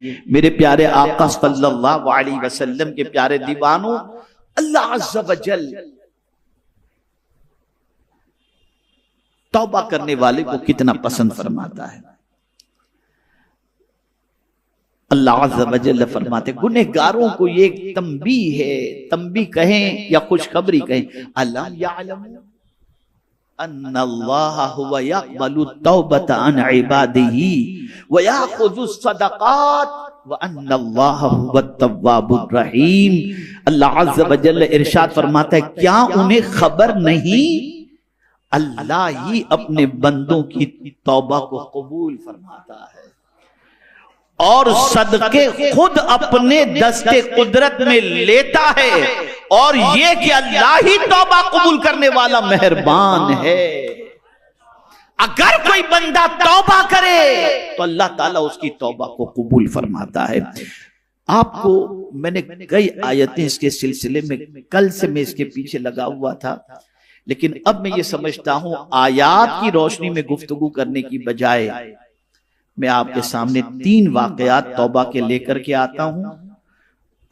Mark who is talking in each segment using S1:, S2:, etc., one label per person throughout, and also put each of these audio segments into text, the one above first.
S1: मेरे प्यारे आका सल्लल्लाहु अलैहि वसल्लम के प्यारे दीवानों, अल्लाह अज़्ज़ा व जल तौबा करने वाले को कितना पसंद फरमाता है। अल्लाह अज़्ज़ा व जल फरमाते गुनहगारों को ये तंबीह है, तंबीह कहें या खुशखबरी कहें, अलम यअलमू अन्नल्लाह हुवा यक़बलु तौबत अन इबादिही व याख़ुज़ु सदक़ात व अन्नल्लाह हुवा तव्वाबुर रहीम। अल्लाह अज़्ज़ा व जल इरशाद फरमाता है, क्या उन्हें खबर नहीं, अल्लाह ही अपने बंदों की तौबा को कबूल फरमाता है और सदके खुद अपने दस्ते कुदरत में लेता है, और ये कि अल्लाह ही तौबा कबूल करने वाला मेहरबान है। अगर कोई बंदा तौबा करे तो अल्लाह ताला उसकी तौबा को कबूल फरमाता है। आपको मैंने कई आयतें इसके सिलसिले में, कल से मैं इसके पीछे लगा हुआ था, लेकिन अब मैं ये समझता हूं आयात की रोशनी में गुफ्तगू करने की बजाय मैं आपके सामने 3 वाकयात तौबा के लेकर के आता हूं,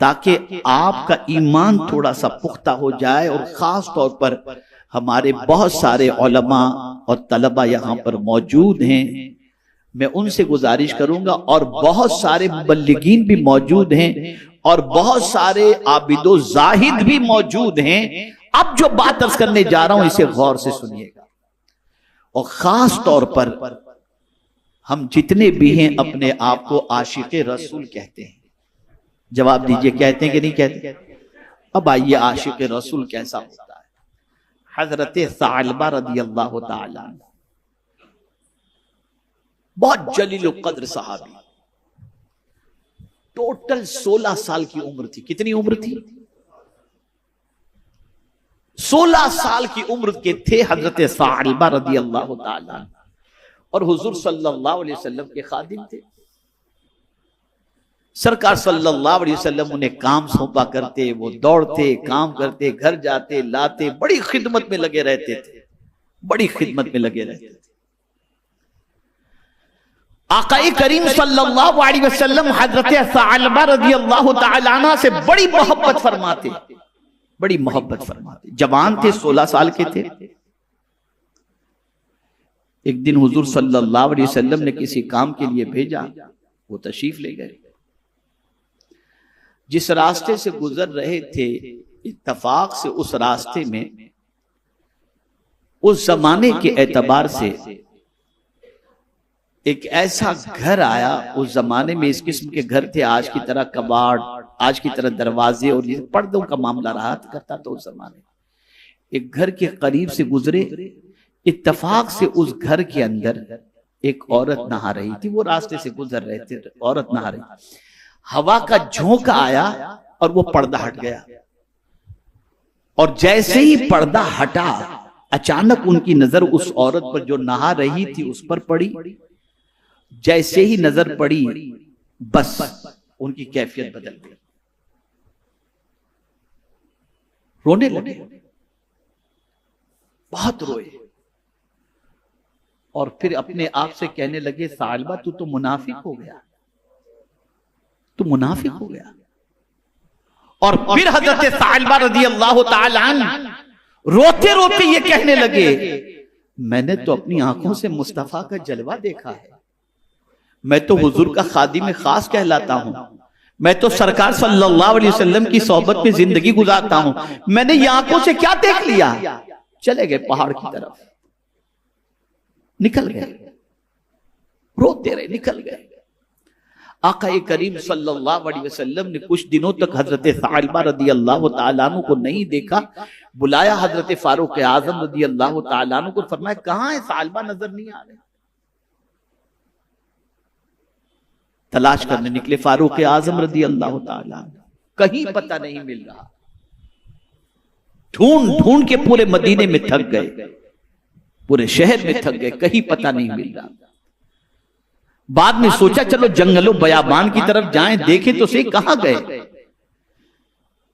S1: ताकि आपका ईमान थोड़ा सा पुख्ता हो जाए। और खास तौर पर हमारे बहुत सारे उलमा और तलबा यहाँ पर मौजूद हैं, मैं उनसे गुजारिश करूंगा, और बहुत सारे मुबल्लिगीन भी मौजूद हैं और बहुत सारे आबिदो जाहिद भी मौजूद हैं। अब जो बात अर्ज करने जा रहा हूं इसे गौर से सुनिएगा, और खास तौर पर हम जितने भी हैं अपने आप को आशिक़े रसूल कहते हैं। जवाब दीजिए, कहते हैं कि नहीं कहते? अब आइए आशिक़े रसूल कैसा होता है। हजरत सालबा रदियल्लाहु ताला बहुत जलील कद्र सहाबी, टोटल 16 साल की उम्र थी। कितनी उम्र थी? 16 साल की उम्र के थे हजरत सालबा रदियल्लाहु ताला, और हुजूर सल्लल्लाहु अलैहि वसल्लम के खादिम थे। सरकार सल्लल्लाहु अलैहि वसल्लम उन्हें काम सौंपा करते, वो दौड़ते, काम करते, घर जाते, लाते, बड़ी खिदमत में लगे रहते थे, बड़ी खिदमत में लगे रहते थे। आक़ाए करीम सल्लल्लाहु अलैहि वसल्लम हजरत सालबा रज़ियल्लाहु ताला अन्हा से बड़ी मोहब्बत फरमाते, बड़ी मोहब्बत फरमाते। जवान थे, 16 साल के थे। एक दिन हुजूर सल्लल्लाहु अलैहि वसल्लम ने किसी काम के लिए भेजा, वो तशरीफ ले गए। जिस रास्ते से गुजर रहे थे, इत्तफाक से उस रास्ते में उस जमाने के एतबार से एक ऐसा घर आया। उस जमाने में इस किस्म के घर थे, आज की तरह कबाड़, आज की तरह दरवाजे और ये पर्दों का मामला रहा करता था उस जमाने। एक घर के करीब से गुजरे, इत्तफाक से उस घर के अंदर एक औरत नहा रही थी। वो रास्ते से गुजर रहे थे, औरत नहा रही, हवा का झोंका आया और वो पर्दा हट गया, और जैसे ही पर्दा हटा अचानक उनकी नजर उस औरत पर जो नहा रही थी उस पर पड़ी। जैसे ही नजर पड़ी बस उनकी कैफियत बदल गई, रोने लगे, बहुत रोए, और फिर अपने आप से कहने लगे, सालबा तू तो मुनाफिक हो गया, तू मुनाफिक हो गया। और फिर हजरत सालबा रज़ियल्लाहु ताला अन्हा रोते रोते ये कहने लगे, मैंने तो अपनी आंखों से मुस्तफा का जलवा देखा है, मैं तो हुजूर का खादिम खास कहलाता हूं, मैं तो सरकार सल्लल्लाहु अलैहि वसल्लम की सोहबत में जिंदगी गुजारता हूं, मैंने ये आंखों से क्या देख लिया। चले गए पहाड़ की तरफ, निकल गए, रोते रहे, निकल गए। आक़ाए करीम सल्लल्लाहु अलैहि वसल्लम ने कुछ दिनों तक हजरत सालबा रज़ियल्लाहु ताला अन्हु को नहीं देखा। बुलाया हजरत फारूक आज़म रज़ियल्लाहु ताला अन्हु को, फरमाया कहां है सालबा, नजर नहीं आ रहे। तलाश करने निकले फारूक आज़म रज़ियल्लाहु ताला अन्हु, कहीं पता नहीं मिल रहा। ढूंढ ढूंढ के पूरे मदीने में थक गए, पूरे शहर में थक गए, कहीं पता नहीं मिल रहा। बाद में सोचा चलो जंगलो बयाबान की तरफ जाएं, देखें तो सही कहां गए।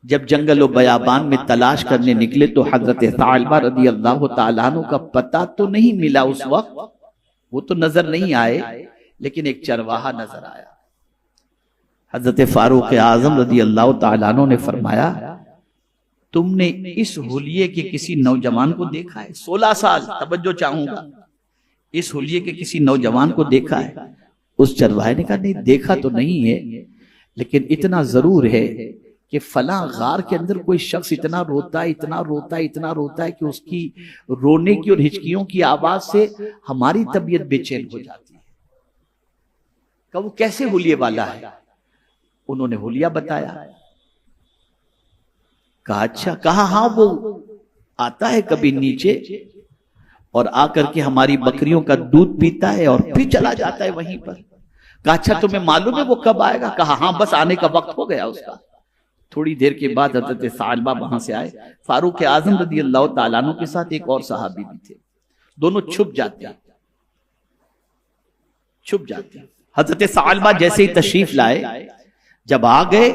S1: जब जंगलो बयाबान में तलाश करने निकले तो हजरत सालबा रज़ियल्लाहु ताला अन्हु का पता तो नहीं मिला उस वक्त, वो तो नजर नहीं आए, लेकिन एक चरवाहा नजर आया। हजरत फारूक आजम रज़ी अल्लाह तआला अन्हु ने फरमाया, तुमने इस हुलिये के किसी नौजवान को देखा है? 16 साल, तवज्जो चाहूंगा, इस हुलिये के किसी नौजवान को देखा है? उस चरवाहे ने कहा, नहीं देखा तो नहीं है, लेकिन इतना जरूर है कि फला गार के अंदर कोई शख्स इतना रोता है, इतना रोता है, इतना रोता है कि उसकी रोने की और हिचकियों की आवाज से हमारी तबीयत बेचैन हो जाती है। कहा वो कैसे हुलिये वाला है? उन्होंने हुलिया बताया। कहा अच्छा। कहा हाँ, वो आता है कभी नीचे और आकर के हमारी बकरियों का दूध पीता है और फिर चला जाता है वहीं पर। कहा अच्छा, तुम्हें मालूम है वो कब आएगा? कहा हाँ, बस आने का वक्त हो गया उसका। थोड़ी देर के बाद हज़रत सालबा वहां से आए। फारूक आजम रज़ी अल्लाह तआला अन्हु के साथ एक और सहाबी भी थे। दोनों छुप जाते। हज़रत सालबा जैसे ही तशरीफ लाए, जब आ गए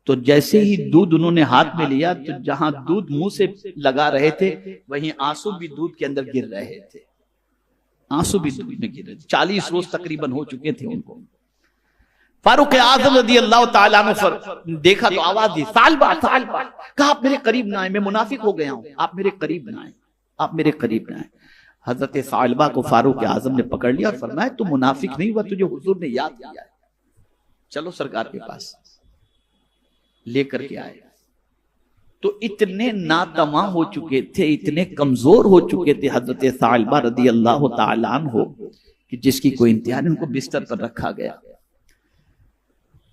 S1: तो जैसे ही दूध उन्होंने हाथ में लिया तो जहां दूध मुंह से लगा रहे थे वहीं आंसू भी दूध के अंदर गिर रहे थे। आंसू भी दूध में गिर रहे थे। 40 रोज तकरीबन हो चुके थे उनको। फारूक आजम रज़ी अल्लाह तआला अन्हु देखा तो आवाज दी, सालबा सालबा। कहा आप मेरे करीब ना आए, मैं मुनाफिक हो गया हूं, आप मेरे करीब ना आए, आप मेरे करीब ना आए। हजरत सालबा को फारूक आजम ने पकड़ लिया और फरमाया, तू मुनाफिक नहीं हुआ, तुझे हुजूर ने याद किया है, चलो सरकार के पास। लेकर के आए तो इतने नातमा हो चुके थे, इतने कमजोर हो चुके थे हजरत सालबा रज़ी अल्लाह तआला अन्हु कि जिसकी कोई इंतहा नहीं। उनको बिस्तर पर रखा गया,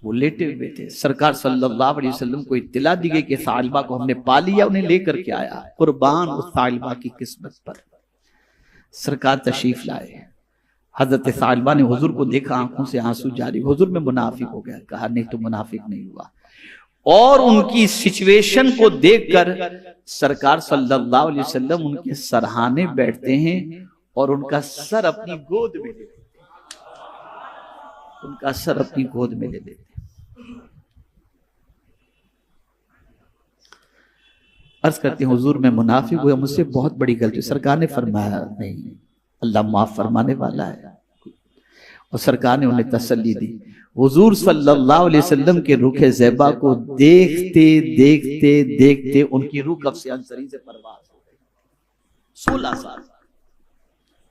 S1: वो लेटे हुए थे। सरकार सल्लल्लाहु अलैहि वसल्लम को इत्तला दी गई कि सालबा को हमने पा लिया, उन्हें लेकर के आया। कुर्बान उस सालबा की किस्मत पर। सरकार तशरीफ लाए। हजरत सालबा ने हुजूर को देखा, आंखों से आंसू जारी। हुजूर में मुनाफिक हो गया। कहा नहीं, तो मुनाफिक नहीं हुआ। और उनकी सिचुएशन को देखकर सरकार सल्लल्लाहु अलैहि वसल्लम उनके सरहाने बैठते हैं और उनका सर अपनी गोद में ले लेते हैं। उनका सर अपनी गोद में ले लेते हैं। अर्ज करते हैं, हुजूर में मुनाफिक हुआ, मुझसे बहुत बड़ी गलती। सरकार ने फरमाया नहीं, अल्लाह माफ फरमाने वाला है। और सरकार ने उन्हें तसल्ली दी। हुजूर सल्लल्लाहु अलैहि वसल्लम के रुखे ज़ैबा को देखते देखते देखते उनकी रूह कब से अंसरी से परवाज हो गई। 16 साल।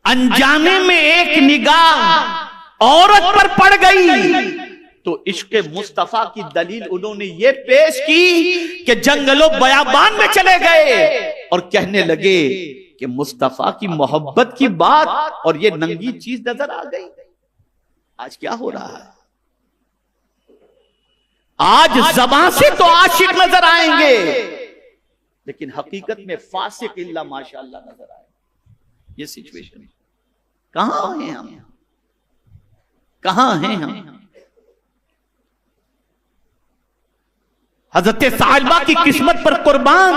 S1: अनजाने में एक निगाह औरत पर पड़ गई तो इश्क़ मुस्तफा की दलील उन्होंने ये पेश की कि जंगलों बयाबान में चले गए और कहने लगे कि मुस्तफा की मोहब्बत की बात और ये नंगी चीज नजर आ गई। आज क्या हो रहा है? आज ज़बान से तो आशिक नजर आएंगे, लेकिन हकीकत में फासिक इल्ला माशाअल्लाह नजर आए। ये सिचुएशन है। कहां हैं हम? कहां हैं हम? हजरत सालबा की किस्मत पर कुर्बान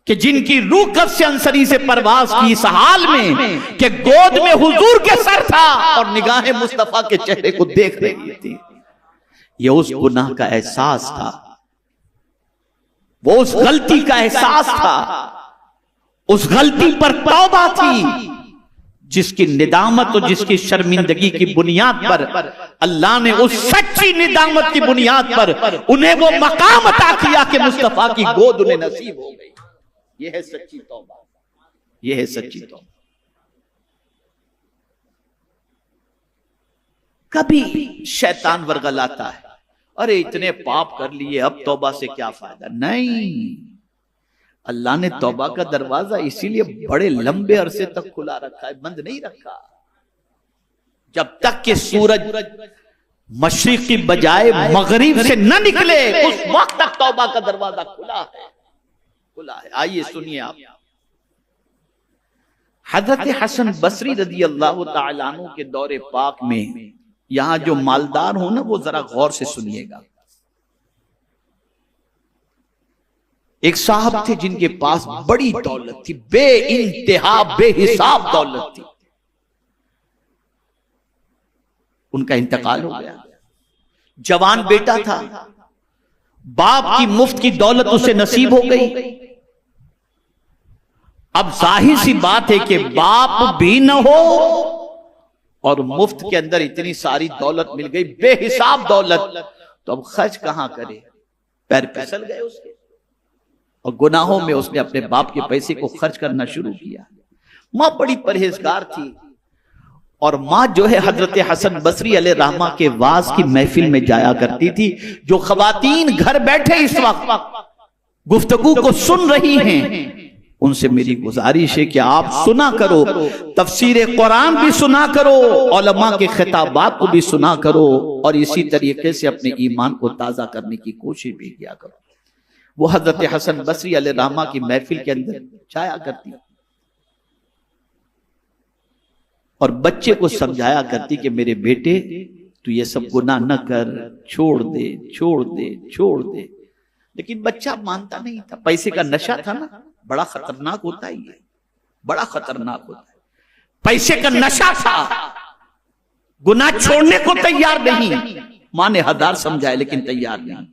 S1: कि जिनकी रूह कब से अंसरी से परवाज की इस हाल में कि गोद में हुजूर के सर था और निगाहें मुस्तफा के चेहरे को देख रही थी। ये उस गुनाह का एहसास था, वो उस गलती का एहसास था, उस गलती पर तौबा थी जिसकी निदामत और जिसकी शर्मिंदगी की बुनियाद पर अल्लाह ने उस सच्ची निदामत की बुनियाद पर उन्हें वो मकाम अता किया कि मुस्तफा की गोद उन्हें नसीब हो गई। ये है सच्ची तौबा, ये है सच्ची तौबा। कभी शैतान वर्गलाता है, अरे इतने पाप कर लिए अब तौबा से क्या फायदा। नहीं, अल्लाह ने तौबा का दरवाजा इसीलिए बड़े लंबे अरसे तक खुला रखा है, बंद नहीं रखा। जब तक कि सूरज मशरिक की बजाय मगरिब से न निकले उस वक्त तक तौबा का दरवाजा खुला है, खुला है। आइए सुनिए आप। हजरत हसन बसरी रज़ी अल्लाह तआला अन्हु के दौरे पाक में, यहां जो मालदार हो ना वो जरा गौर से सुनिएगा। एक साहब थे जिनके पास बड़ी दौलत थी, बेइंतहा बेहिसाब दौलत थी। उनका इंतकाल हो गया। जवान बेटा था, बाप की मुफ्त की दौलत उसे नसीब हो गई। अब जाहिर सी बात है कि बाप भी न हो और मुफ्त के अंदर इतनी सारी दौलत मिल गई, बेहिसाब दौलत, तो अब खर्च कहां करे? पैर फिसल गए उसके, और गुनाहों में उसने अपने बाप के पैसे को खर्च करना शुरू किया। मां बड़ी परहेजगार थी, और मां जो है हजरत हसन बसरी अलैहि रहमा के वाज की महफिल में जाया करती थी। जो खवातीन घर बैठे इस वक्त गुफ्तगू को सुन रही हैं, उनसे मेरी गुजारिश है कि आप सुना करो, तफसीर कुरान भी सुना करो, उलमा के खिताबात को भी सुना करो, और इसी तरीके से अपने ईमान को ताजा करने की कोशिश भी किया करो। वो हजरत हसन बसरी अलैहि रहमा की महफिल के अंदर जाया करती और बच्चे को समझाया करती कि मेरे बेटे तू ये सब गुनाह न कर, छोड़ दे छोड़ दे छोड़ दे। लेकिन बच्चा मानता नहीं था, पैसे का नशा था ना, बड़ा खतरनाक होता है ये, बड़ा खतरनाक होता है। पैसे का नशा था, गुनाह छोड़ने को तैयार नहीं। मां ने हजार समझाया लेकिन तैयार नहीं।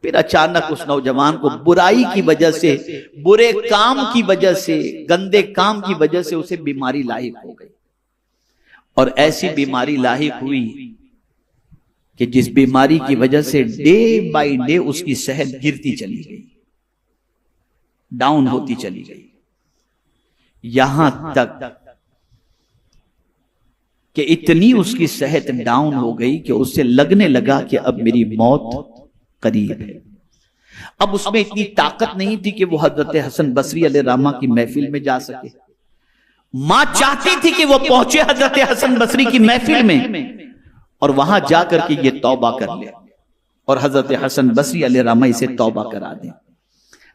S1: फिर अचानक उस नौजवान को बुराई की वजह से, बुरे काम की वजह से, गंदे काम की वजह से उसे बीमारी लाहिक हो गई, और ऐसी बीमारी लाहिक हुई कि जिस बीमारी की वजह से डे बाय डे उसकी सेहत गिरती चली गई, डाउन होती चली गई, यहां तक कि इतनी उसकी सेहत डाउन हो गई कि उससे लगने लगा कि अब मेरी मौत करीब है। अब उसमें इतनी ताकत नहीं थी कि वो हजरत हसन बसरी अलैहि रहमा की महफिल में जा सके। मां चाहती थी कि वो पहुंचे हजरत हसन बसरी की महफिल में और वहां जाकर के ये तौबा कर ले, और हजरत हसन बसरी अलैहि रहमा इसे तौबा करा दे।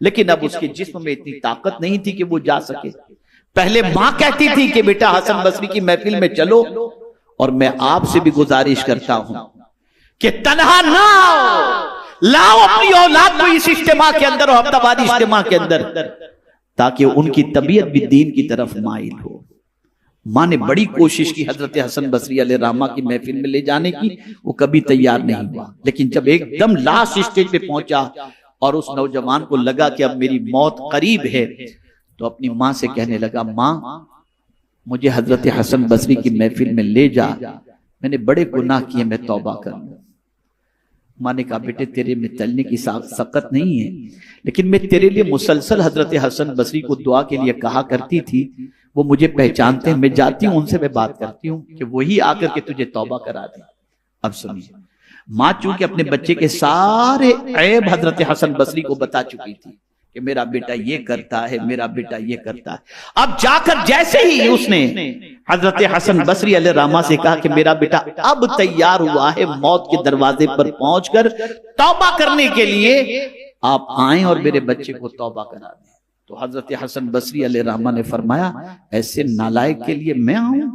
S1: लेकिन अब उसके जिस्म में इतनी ताकत नहीं थी कि वो जा सके। पहले मां कहती थी कि बेटा हसन बसरी की महफिल में चलो, और मैं आपसे भी गुजारिश करता हूं कि तन्हा ना लाओ अपनी औलाद को इस इज्तिमा के अंदर और हफ्तावारी इज्तिमा के अंदर, ताकि उनकी तबीयत भी दीन की तरफ माइल हो। मां ने बड़ी कोशिश की हजरत हसन बसरी अलैहि रहमा की महफिल में ले जाने की, वो कभी तैयार नहीं हुआ। लेकिन जब एकदम लास्ट स्टेज पे पहुंचा और उस नौजवान को लगा कि अब मेरी मौत करीब है, तो अपनी मां से कहने लगा, मां मुझे हजरत हसन बसरी की महफिल में ले जा, मैंने बड़े गुनाह किए, मैं तौबा कर लूं। मां ने कहा, बेटे तेरे में चलने की सकत नहीं है, लेकिन मैं तेरे लिए मुसलसल हजरत हसन बसरी को दुआ के लिए कहा करती थी, वो मुझे पहचानते हैं, मैं जाती हूं उनसे, मैं बात करती हूँ कि वही आकर के तुझे तौबा करा दे। अब सुनिए, मां चूंकि अपने बच्चे के सारे ऐब हजरत हसन बसरी को बता चुकी थी कि मेरा बेटा ये करता है, मेरा बेटा ये करता है। अब जाकर जैसे ही उसने हजरत हसन बसरी अलैहि रहमा से कहा कि मेरा बेटा अब तैयार हुआ है मौत के दरवाजे पर पहुंचकर तौबा करने के लिए, आप आए और मेरे बच्चे को तौबा करा दें, तो हजरत हसन बसरी अलैहि रहमा ने फरमाया, ऐसे नालायक के लिए मैं आऊं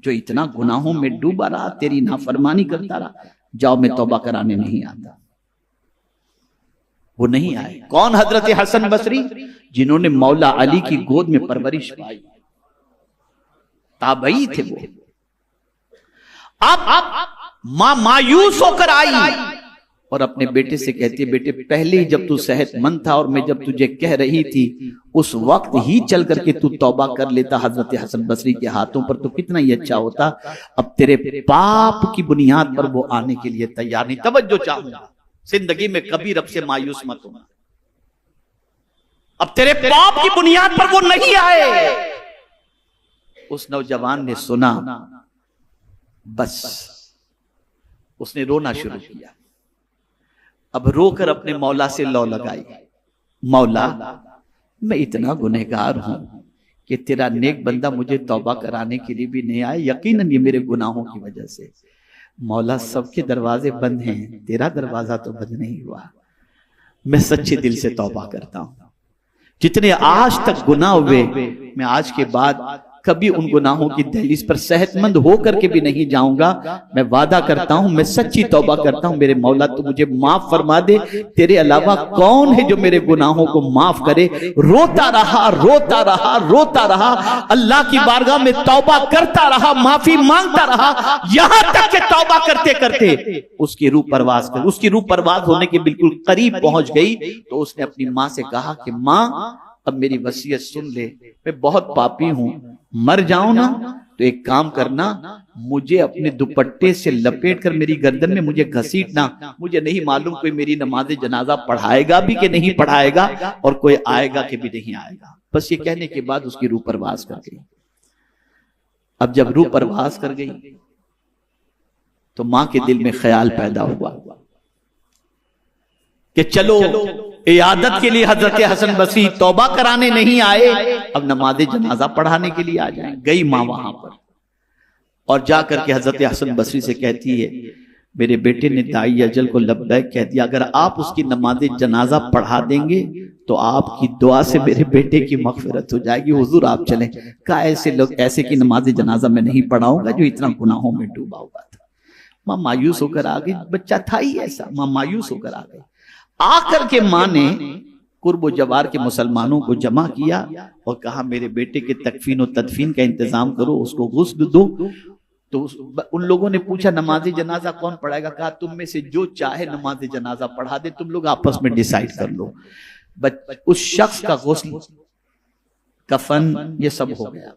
S1: जो इतना गुनाहों में डूबा रहा, तेरी नाफरमानी करता रहा, जाओ मैं तौबा कराने नहीं आता। वो नहीं आए। कौन? हजरत हसन बसरी, जिन्होंने मौला अली की गोद में परवरिश पाई, ताबई थे वो। अब मां मायूस होकर आई और अपने बेटे से कहती है, बेटे पहले ही जब तू सेहतमंद था और मैं जब तुझे कह रही थी उस वक्त ही चल करके तू तौबा कर लेता हजरत हसन बसरी के हाथों पर, तो कितना ही अच्छा होता। अब तेरे पाप की बुनियाद पर वो आने के लिए तैयार नहीं। तवज्जो चाहूंगा, जिंदगी में कभी रब से मायूस मत होना। अब तेरे पाप की बुनियाद पर वो नहीं आए। उस नौजवान ने सुना, बस उसने रोना शुरू किया। अब रोकर अपने मौला से लौ लगाई, मौला मैं इतना गुनहगार हूं कि तेरा नेक बंदा मुझे तौबा कराने के लिए भी नहीं आया, यकीनन ये मेरे गुनाहों की वजह से। मौला सबके दरवाजे बंद हैं, तेरा दरवाजा तो बंद नहीं हुआ। मैं सच्चे दिल से तौबा करता हूं। जितने आज तक गुनाह हुए, मैं आज के बाद कभी उन गुनाहों की दहलीज पर सेहतमंद होकर के भी नहीं जाऊंगा। मैं वादा करता हूं, मैं सच्ची तौबा करता हूं। मेरे मौला तू मुझे माफ फरमा दे, तेरे अलावा कौन है जो मेरे गुनाहों को माफ करे। रोता रहा रोता रहा रोता रहा, अल्लाह की बारगाह में तौबा करता रहा, माफी मांगता रहा, यहां तक कि तौबा करते करते उसकी रूह परवाज कर, उसकी रूह परवाज होने के बिल्कुल करीब पहुंच गई। तो उसने अपनी मां से कहा कि मां अब मेरी वसीयत सुन ले, मैं बहुत पापी हूं, मर जाऊं ना तो एक काम करना, मुझे अपने दुपट्टे से लपेट कर मेरी गर्दन में मुझे घसीटना। मुझे नहीं मालूम कोई मेरी नमाज जनाजा पढ़ाएगा भी कि नहीं पढ़ाएगा, और कोई आएगा कि भी नहीं आएगा। बस ये कहने के बाद उसकी रूह परवास कर गई। अब जब रूह परवास कर गई तो मां के दिल में ख्याल पैदा हुआ कि चलो इयादत के लिए हजरत हसन बसरी तौबा कराने नहीं आए, अब नमाज जनाजा पढ़ाने के लिए आ जाएं। गई मां वहां पर और जाकर के हजरत हसन बसरी से कहती है, मेरे बेटे ने दाई अजल को लब्बैक कह दिया, अगर आप उसकी नमाज जनाजा पढ़ा देंगे तो आपकी दुआ से मेरे बेटे की मगफिरत हो जाएगी। हुजूर आप चलें। कहा ऐसे लोग, ऐसे की नमाज जनाजा मैं नहीं पढ़ाऊंगा जो इतना गुनाहों में डूबा हुआ था। मां मायूस होकर आ गई, बच्चा था ही ऐसा। मां मायूस होकर आ गई। आकर के मां ने कुर्ब जवार के मुसलमानों को जमा किया और कहा, मेरे बेटे के तकफीन और तदफीन का इंतजाम करो, उसको गुस्ल दो। तो उन लोगों ने पूछा, नमाज जनाजा कौन पढ़ाएगा? कहा, तुम में से जो चाहे नमाज जनाजा पढ़ा दे, तुम लोग आपस में डिसाइड कर लो। उस शख्स का गुस्ल, कफन, ये सब हो गया।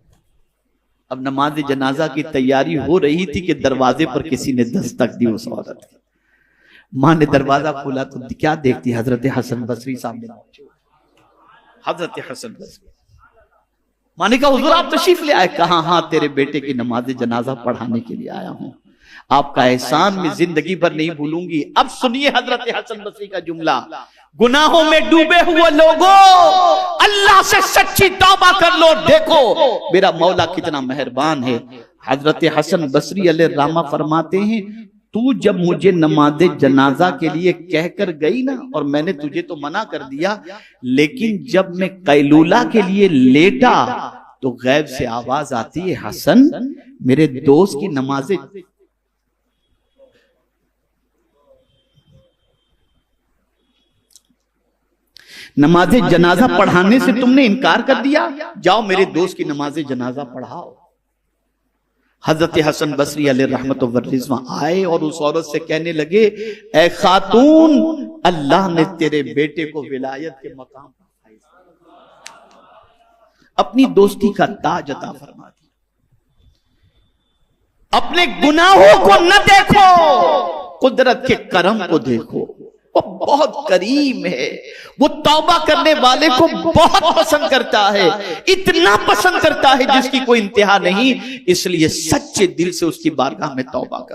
S1: अब नमाज जनाजा की तैयारी हो रही थी कि दरवाजे पर किसी ने दस्तक दी उस औरत की। मां ने दरवाजा खोला तो क्या देखती, हजरत हसन बसरी सामने पहुंचे। हजरत हसन बसरी। मां ने कहा, हुजूर आप तशरीफ ले आए? कहा, हाँ, तेरे बेटे की नमाज जनाजा पढ़ाने के लिए आया हूं। आपका एहसान मैं जिंदगी भर नहीं भूलूंगी। अब सुनिए हजरत हसन बसरी का जुमला, गुनाहों में डूबे हुए लोगों, अल्लाह से सच्ची तौबा कर लो, देखो मेरा मौला कितना मेहरबान है। हजरत हसन बसरी अलैहिर्रहमा फरमाते हैं, तू जब मुझे नमाज जनाजा के लिए कहकर गई ना, और मैंने तुझे तो मना कर दिया, लेकिन जब मैं कैलूला के लिए लेटा तो गैब से आवाज आती है, हसन मेरे दोस्त की नमाज जनाजा पढ़ाने से तुमने इनकार कर दिया, जाओ मेरे दोस्त की नमाज जनाजा पढ़ाओ। हजरत हसन बसरी अलैहिर्रहमत व रिज़वा आए और उस औरत से कहने लगे, ए खातून, अल्लाह ने तेरे बेटे को विलायत के मकाम पर अपनी दोस्ती का ताज अता फरमा दिया। अपने गुनाहों को न देखो, कुदरत के करम को देखो। वो बहुत करीम है, वो तौबा करने वाले को बहुत पसंद करता है, इतना पसंद करता है जिसकी कोई इंतहा नहीं। इसलिए सच्चे दिल से उसकी बारगाह में तौबा कर।